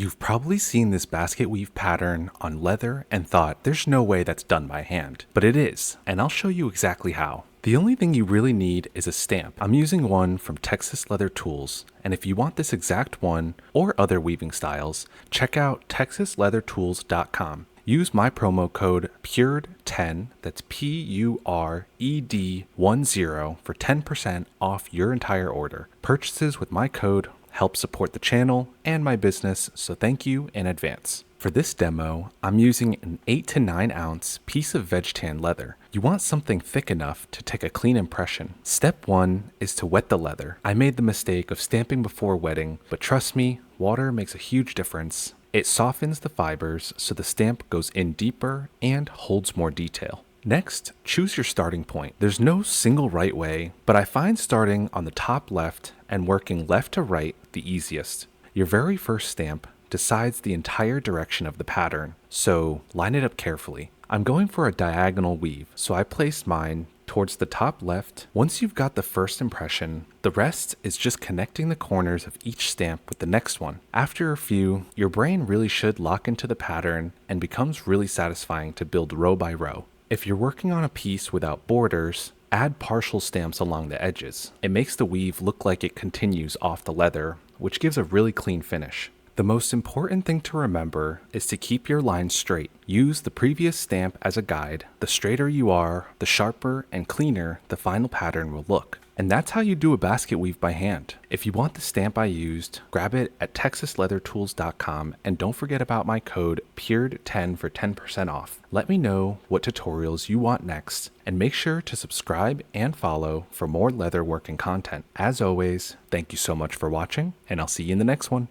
You've probably seen this basket weave pattern on leather and thought there's no way that's done by hand, but it is, and I'll show you exactly how. The only thing you really need is a stamp. I'm using one from Texas Leather Tools, and if you want this exact one or other weaving styles, check out texasleathertools.com. Use my promo code PURED10, that's PURED10 for 10% off your entire order. Purchases with my code help support the channel and my business, so thank you in advance. For this demo, I'm using an 8 to 9 ounce piece of veg tan leather. You want something thick enough to take a clean impression. Step 1 is to wet the leather. I made the mistake of stamping before wetting, but trust me, water makes a huge difference. It softens the fibers so the stamp goes in deeper and holds more detail. Next, choose your starting point. There's no single right way, but I find starting on the top left and working left to right the easiest. Your very first stamp decides the entire direction of the pattern, so line it up carefully. I'm going for a diagonal weave, so I placed mine towards the top left. Once you've got the first impression, the rest is just connecting the corners of each stamp with the next one. After a few, your brain really should lock into the pattern and becomes really satisfying to build row by row. If you're working on a piece without borders, add partial stamps along the edges. It makes the weave look like it continues off the leather, which gives a really clean finish. The most important thing to remember is to keep your lines straight. Use the previous stamp as a guide. The straighter you are, the sharper and cleaner the final pattern will look. And that's how you do a basket weave by hand. If you want the stamp I used, grab it at texasleathertools.com and don't forget about my code PURED10 for 10% off. Let me know what tutorials you want next and make sure to subscribe and follow for more leatherworking content. As always, thank you so much for watching and I'll see you in the next one.